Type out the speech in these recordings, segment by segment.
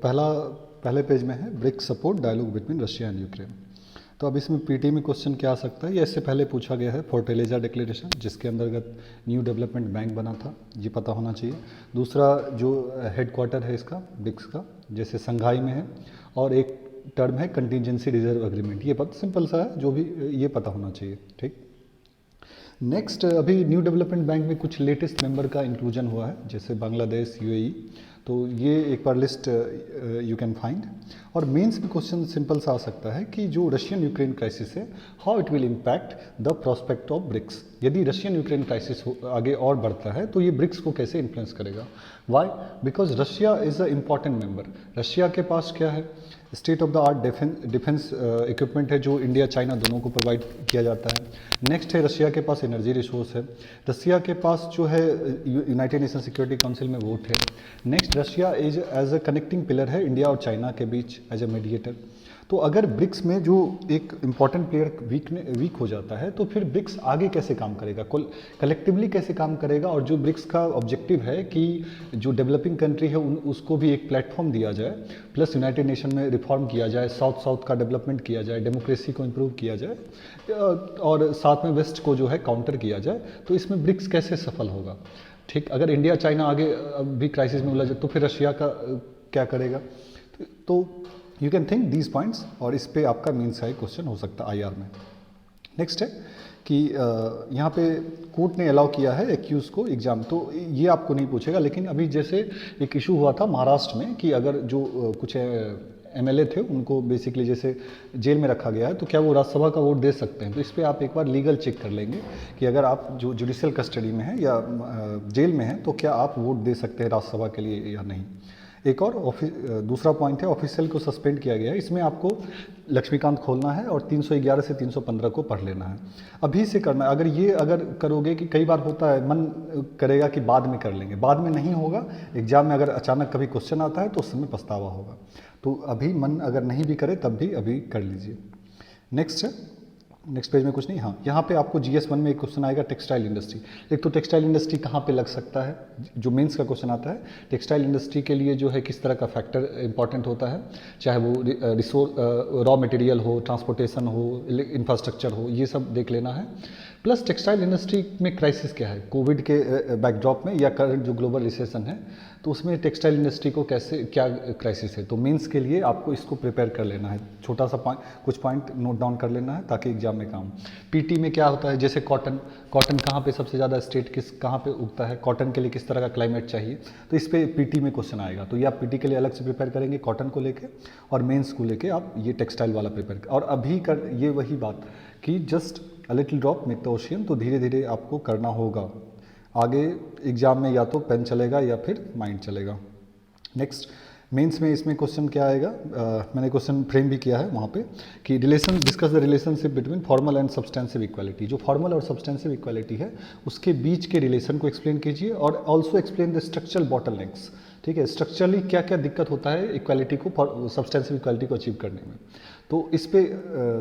पहले पेज में है BRICS support dialogue between Russia and Ukraine. तो अब इसमें पीटी में क्वेश्चन क्या आ सकता है, ये इससे पहले पूछा गया है फोर्टेलेजा डिक्लेरेशन, जिसके अंतर्गत न्यू डेवलपमेंट बैंक बना था, ये पता होना चाहिए। दूसरा जो हेडक्वार्टर है इसका ब्रिक्स का, जैसे संघाई में है, और एक टर्म है कंटिजेंसी रिजर्व एग्रीमेंट, ये पता सिंपल सा है, जो भी ये पता होना चाहिए। ठीक, नेक्स्ट अभी न्यू डेवलपमेंट बैंक में कुछ लेटेस्ट मेंबर का इंक्लूजन हुआ है, जैसे बांग्लादेश, यूएई, तो ये एक बार लिस्ट यू कैन फाइंड। और मेंस में क्वेश्चन सिंपल सा आ सकता है कि जो रशियन यूक्रेन क्राइसिस है, how it will impact the prospect of BRICS. यदि रशियन यूक्रेन क्राइसिस आगे और बढ़ता है तो ये ब्रिक्स को कैसे इन्फ्लुएंस करेगा। Why? Because Russia is a important member. Russia के पास क्या है, state of the art defence equipment है, जो इंडिया चाइना दोनों को प्रोवाइड किया जाता है। नेक्स्ट है रशिया के पास एनर्जी रिसोर्स है। रशिया के पास जो है यूनाइटेड नेशन सिक्योरिटी काउंसिल में वोट है। Next Russia is as a connecting pillar है इंडिया और चाइना के बीच एज अ मीडिएटर। तो अगर ब्रिक्स में जो एक इम्पॉर्टेंट प्लेयर वीक हो जाता है तो फिर ब्रिक्स आगे कैसे काम करेगा, कलेक्टिवली कैसे काम करेगा। और जो ब्रिक्स का ऑब्जेक्टिव है कि जो डेवलपिंग कंट्री है उसको भी एक प्लेटफॉर्म दिया जाए, प्लस यूनाइटेड नेशन में रिफॉर्म किया जाए, साउथ साउथ का डेवलपमेंट किया जाए, डेमोक्रेसी को इम्प्रूव किया जाए, और साथ में वेस्ट को जो है काउंटर किया जाए, तो इसमें ब्रिक्स कैसे सफल होगा। ठीक, अगर इंडिया चाइना आगे भी क्राइसिस में उलझ जाए तो फिर रशिया का क्या करेगा। तो you can think these points, और इस पे आपका मेंस का क्वेश्चन हो सकता है आईआर में। नेक्स्ट है कि यहाँ पे कोर्ट ने अलाउ किया है एक्यूज को एग्जाम, तो ये आपको नहीं पूछेगा, लेकिन अभी जैसे एक इशू हुआ था महाराष्ट्र में कि अगर जो कुछ एमएलए थे उनको बेसिकली जैसे जेल में रखा गया है, तो क्या वो राज्यसभा का वोट दे सकते हैं। तो इस पर आप एक बार लीगल चेक कर लेंगे कि अगर आप जो जुडिशियल कस्टडी में है या जेल में है तो क्या आप वोट दे सकते हैं राज्यसभा के लिए या नहीं। एक और दूसरा पॉइंट है ऑफिशियल को सस्पेंड किया गया है, इसमें आपको लक्ष्मीकांत खोलना है और 311 से 315 को पढ़ लेना है, अभी से करना है। अगर करोगे कि कई बार होता है मन करेगा कि बाद में कर लेंगे, बाद में नहीं होगा, एग्जाम में अगर अचानक कभी क्वेश्चन आता है तो उस समय पछतावा होगा। तो अभी मन अगर नहीं भी करे तब भी अभी कर लीजिए। नेक्स्ट है, नेक्स्ट पेज में कुछ नहीं, हाँ यहाँ पे आपको GS1 में एक क्वेश्चन आएगा टेक्सटाइल इंडस्ट्री। एक तो टेक्सटाइल इंडस्ट्री कहाँ पे लग सकता है, जो मेंस का क्वेश्चन आता है, टेक्सटाइल इंडस्ट्री के लिए जो है किस तरह का फैक्टर इंपॉर्टेंट होता है, चाहे वो रॉ मटेरियल हो, ट्रांसपोर्टेशन हो, इंफ्रास्ट्रक्चर हो, ये सब देख लेना है। प्लस टेक्सटाइल इंडस्ट्री में क्राइसिस क्या है, कोविड के बैकड्रॉप में या करंट जो ग्लोबल रिसेशन है, तो उसमें टेक्सटाइल इंडस्ट्री को कैसे क्या क्राइसिस है। तो मेंस के लिए आपको इसको प्रिपेयर कर लेना है, छोटा सा कुछ पॉइंट नोट डाउन कर लेना है ताकि एग्जाम में काम। पीटी में क्या होता है, जैसे कॉटन कहाँ पे सबसे ज़्यादा स्टेट कहाँ पे उगता है, कॉटन के लिए किस तरह का क्लाइमेट चाहिए, तो इस पर पीटी में क्वेश्चन आएगा। तो ये आप पीटी के लिए अलग से प्रिपेयर करेंगे कॉटन को लेके, और मेंस को लेके आप ये टेक्सटाइल वाला प्रिपेयर और अभी कर ये वही बात कि just a little drop make the ocean, तो धीरे धीरे आपको करना होगा। आगे एग्जाम में या तो पेन चलेगा या फिर माइंड चलेगा। नेक्स्ट मेंस में इसमें क्वेश्चन क्या आएगा, मैंने क्वेश्चन फ्रेम भी किया है वहाँ पे कि discuss the relationship between formal and substantive equality. जो फॉर्मल और सब्सटेंसिव इक्वालिटी है उसके बीच के रिलेशन को एक्सप्लेन कीजिए, और also explain the structural bottlenecks. ठीक है, स्ट्रक्चरली क्या क्या दिक्कत होता है इक्वालिटी को, सब्सटेंसिव इक्वालिटी को अचीव करने में। तो इस पे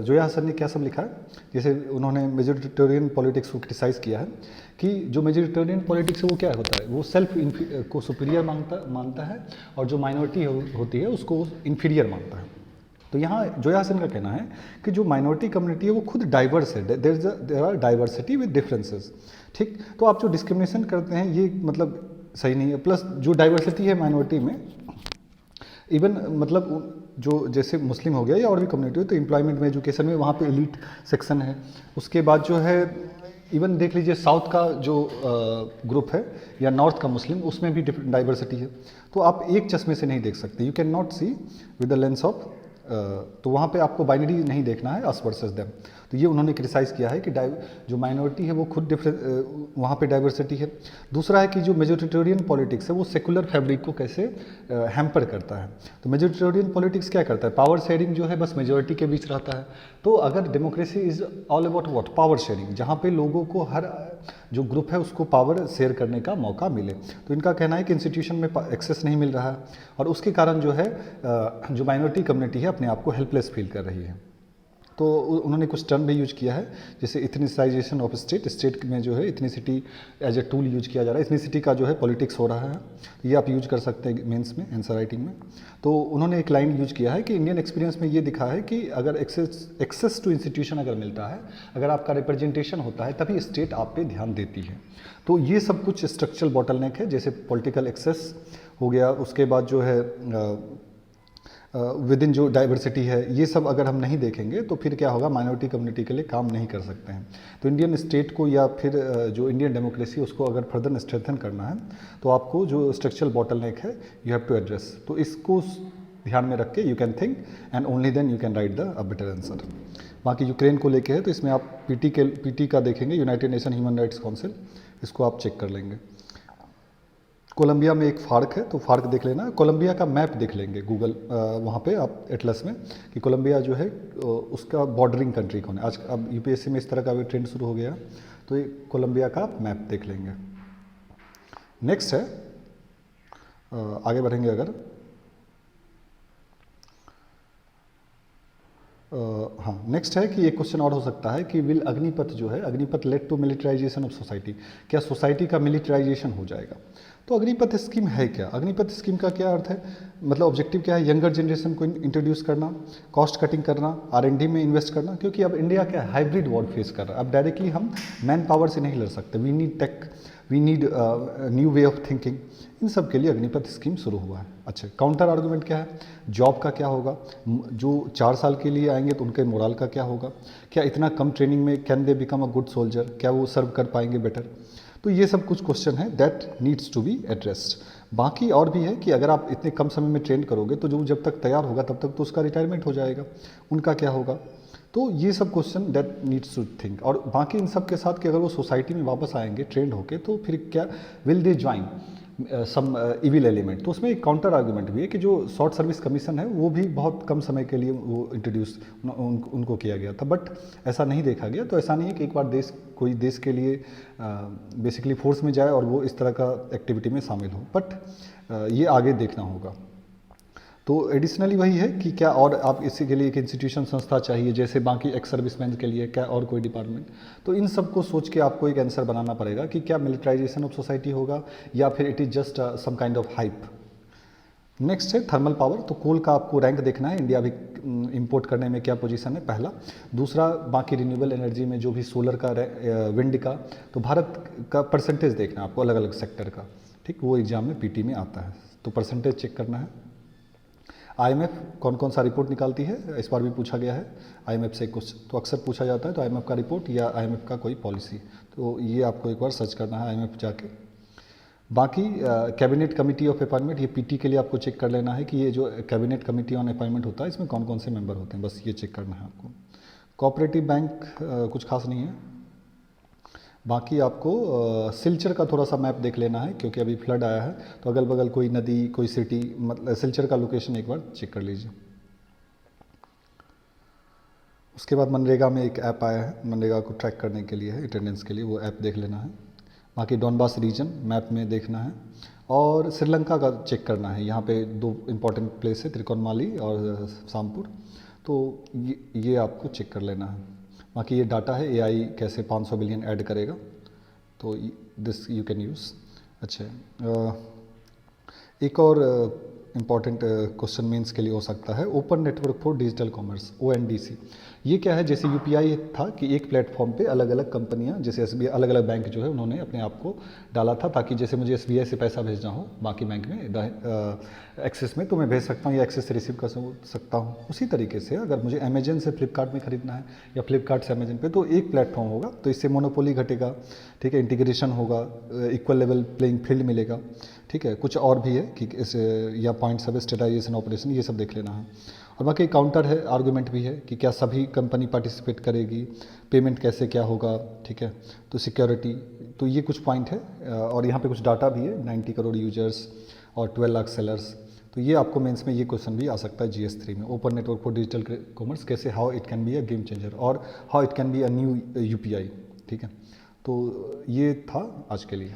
जोया हसन ने क्या सब लिखा है, जैसे उन्होंने मेजोरिटेरियन पॉलिटिक्स को क्रिटिसाइज़ किया है कि जो मेजोरिटेरियन पॉलिटिक्स है वो क्या होता है, वो सेल्फ को सुपीरियर मानता है, और जो माइनॉरिटी होती है उसको इन्फीरियर मानता है। तो यहाँ जोया हसन का कहना है कि जो माइनॉरिटी कम्युनिटी है वो खुद डाइवर्स है, there are diversity with differences. ठीक, तो आप जो डिस्क्रिमिनेशन करते हैं ये मतलब सही नहीं है। प्लस जो डाइवर्सिटी है माइनॉरिटी में, इवन मतलब जो जैसे मुस्लिम हो गया या और भी कम्युनिटी हो, तो एम्प्लॉयमेंट में, एजुकेशन में, वहाँ पे एलिट सेक्शन है। उसके बाद जो है इवन देख लीजिए साउथ का जो ग्रुप है या नॉर्थ का मुस्लिम, उसमें भी डाइवर्सिटी है। तो आप एक चश्मे से नहीं देख सकते, you can not see with the lens of, तो वहाँ पे आपको बाइनरी नहीं देखना है अस वर्सेस देम। तो ये उन्होंने क्रिटिसाइज़ किया है कि जो माइनॉरिटी है वो खुद वहाँ पे डाइवर्सिटी है। दूसरा है कि जो मेजोरिटेरियन पॉलिटिक्स है वो सेकुलर फैब्रिक को कैसे हैम्पर करता है। तो मेजोरिटेरियन पॉलिटिक्स क्या करता है, पावर शेयरिंग जो है बस मेजोरिटी के बीच रहता है। तो अगर democracy is all about what, power sharing, जहाँ पे लोगों को हर जो ग्रुप है उसको पावर शेयर करने का मौका मिले। तो इनका कहना है कि इंस्टीट्यूशन में एक्सेस नहीं मिल रहा है, और उसके कारण जो है जो माइनॉरिटी कम्युनिटी है अपने आप को हेल्पलेस फील कर रही है। तो उन्होंने कुछ टर्म भी यूज किया है, जैसे इथनिसाइजेशन ऑफ स्टेट, स्टेट में जो है ethnicity as a tool use किया जा रहा है, इथनिसिटी का जो है पॉलिटिक्स हो रहा है, ये आप यूज कर सकते हैं मेंस में, आंसर राइटिंग में। तो उन्होंने एक लाइन यूज किया है कि इंडियन एक्सपीरियंस में ये दिखा है कि अगर एक्सेस टू इंस्टीट्यूशन अगर मिलता है, अगर आपका रिप्रेजेंटेशन होता है, तभी स्टेट आप पे ध्यान देती है। तो ये सब कुछ स्ट्रक्चरल बॉटलनेक है, जैसे पॉलिटिकल एक्सेस हो गया, उसके बाद जो है विद इन जो डाइवर्सिटी है, ये सब अगर हम नहीं देखेंगे तो फिर क्या होगा, माइनॉरिटी कम्युनिटी के लिए काम नहीं कर सकते हैं। तो इंडियन स्टेट को या फिर जो इंडियन डेमोक्रेसी उसको अगर फर्दर स्ट्रेंथन करना है तो आपको जो स्ट्रक्चरल बॉटलनेक है यू हैव टू एड्रेस। तो इसको ध्यान में रख के you can think and only then you can write the better answer. बाकी यूक्रेन को लेके है तो इसमें आप पीटी का देखेंगे, united nation human rights council, इसको आप चेक कर लेंगे। कोलंबिया में एक फार्क है, तो फार्क देख लेना। कोलंबिया का मैप देख लेंगे गूगल वहाँ पे आप एटलस में कि कोलंबिया जो है उसका बॉर्डरिंग कंट्री कौन है। आज अब यूपीएससी में इस तरह का भी ट्रेंड शुरू हो गया, तो ये कोलंबिया का मैप देख लेंगे। नेक्स्ट है, आगे बढ़ेंगे अगर, हाँ नेक्स्ट है कि एक क्वेश्चन और हो सकता है कि विल अग्निपथ जो है, Agnipath led to militarization of society, क्या सोसाइटी का मिलिटराइजेशन हो जाएगा। तो अग्निपथ स्कीम है क्या, अग्निपथ स्कीम का क्या अर्थ है, मतलब ऑब्जेक्टिव क्या है, यंगर जनरेशन को इंट्रोड्यूस करना, कॉस्ट कटिंग करना, R&D में इन्वेस्ट करना, क्योंकि अब इंडिया क्या हाइब्रिड वॉर फेस कर रहा है। अब डायरेक्टली हम मैन पावर से नहीं लड़ सकते, we need tech, we need new way of thinking, इन सब के लिए अग्निपथ स्कीम शुरू हुआ है। अच्छा, काउंटर आर्गुमेंट क्या है, जॉब का क्या होगा, जो 4 साल के लिए आएंगे तो उनके मोरल का क्या होगा, क्या इतना कम ट्रेनिंग में can they become a good soldier, क्या वो सर्व कर पाएंगे बेटर। तो ये सब कुछ क्वेश्चन है that needs to be addressed. बाकी और भी है कि अगर आप इतने कम समय में ट्रेन करोगे तो जो जब तक तैयार होगा तब तक तो उसका रिटायरमेंट हो जाएगा, उनका क्या होगा। तो ये सब question that needs to think. और बाकी इन सब के साथ कि अगर वो सोसाइटी में वापस आएंगे ट्रेंड होके तो फिर क्या, will they join some evil element. तो उसमें एक काउंटर आर्गुमेंट भी है कि जो शॉर्ट सर्विस कमीशन है वो भी बहुत कम समय के लिए वो इंट्रोड्यूस उनको किया गया था, बट ऐसा नहीं देखा गया। तो ऐसा नहीं है कि एक बार कोई देश के लिए बेसिकली फोर्स में जाए और वो इस तरह का एक्टिविटी में शामिल हो, बट ये आगे देखना होगा। तो एडिशनली वही है कि क्या और आप इसी के लिए एक इंस्टीट्यूशन संस्था चाहिए जैसे बाकी एक्स सर्विसमैन के लिए, क्या और कोई डिपार्टमेंट। तो इन सब को सोच के आपको एक आंसर बनाना पड़ेगा कि क्या मिलिटराइजेशन ऑफ सोसाइटी होगा या फिर it is just some kind of hype. Next है थर्मल पावर। तो कोल का आपको रैंक देखना है, इंडिया भी इंपोर्ट करने में क्या पोजीशन है, पहला। दूसरा, बाकी रिन्यूएबल एनर्जी में जो भी सोलर का, विंड का, तो भारत का परसेंटेज देखना है आपको अलग अलग सेक्टर का, ठीक, वो एग्जाम में पीटी में आता है, तो परसेंटेज चेक करना है। IMF कौन कौन सा रिपोर्ट निकालती है, इस बार भी पूछा गया है IMF से कुछ, तो अक्सर पूछा जाता है, तो IMF का रिपोर्ट या IMF का कोई पॉलिसी, तो ये आपको एक बार सर्च करना है IMF जाके। बाकी कैबिनेट कमेटी ऑफ अपॉइंटमेंट, ये पीटी के लिए आपको चेक कर लेना है कि ये जो कैबिनेट कमेटी ऑन अपॉइंटमेंट होता है इसमें कौन कौन से मेंबर होते हैं, बस ये चेक करना है आपको। कोऑपरेटिव बैंक कुछ खास नहीं है। बाकी आपको सिलचर का थोड़ा सा मैप देख लेना है क्योंकि अभी फ्लड आया है, तो अगल बगल कोई नदी, कोई सिटी, मतलब सिलचर का लोकेशन एक बार चेक कर लीजिए। उसके बाद मनरेगा में एक ऐप आया है, मनरेगा को ट्रैक करने के लिए है, अटेंडेंस के लिए, वो ऐप देख लेना है। बाकी डॉनबास रीजन मैप में देखना है, और श्रीलंका का चेक करना है। यहाँ पे 2 इम्पॉर्टेंट प्लेस है, त्रिकोणमाली और सामपुर, तो ये आपको चेक कर लेना है। बाकी ये डाटा है, AI कैसे 500 बिलियन ऐड करेगा, तो दिस यू कैन यूज़। अच्छा, एक और इम्पॉर्टेंट क्वेश्चन मेंस के लिए हो सकता है, open network for digital commerce, ONDC। ये क्या है, जैसे UPI था कि एक प्लेटफॉर्म पे अलग अलग कंपनियां, जैसे SBI, अलग अलग बैंक जो है उन्होंने अपने आप को डाला था, ताकि जैसे मुझे SBI से पैसा भेजना हो बाकी बैंक में एक्सेस में, तो मैं भेज सकता हूँ या एक्सेस से रिसीव कर सकता हूँ। उसी तरीके से अगर मुझे अमेजन से फ्लिपकार्ट में खरीदना है या फ्लिपकार्ट से अमेजन पे, तो एक प्लेटफॉर्म होगा, तो इससे मोनोपोली घटेगा, ठीक है, इंटीग्रेशन होगा, इक्वल लेवल प्लेइंग फील्ड मिलेगा, ठीक है। कुछ और भी है कि इस या पॉइंट्स ऑफ स्टेटाइजेशन ऑपरेशन, ये सब देख लेना है। और बाकी काउंटर है, आर्गुमेंट भी है कि क्या सभी कंपनी पार्टिसिपेट करेगी, पेमेंट कैसे क्या होगा, ठीक है, तो सिक्योरिटी, तो ये कुछ पॉइंट है। और यहाँ पे कुछ डाटा भी है, 90 करोड़ यूजर्स और 12 लाख सेलर्स, तो ये आपको मेंस में ये क्वेश्चन भी आ सकता है GS3 में। Open network for digital commerce कैसे, how it can be a game changer और how it can be a new UPI, ठीक है। तो ये था आज के लिए।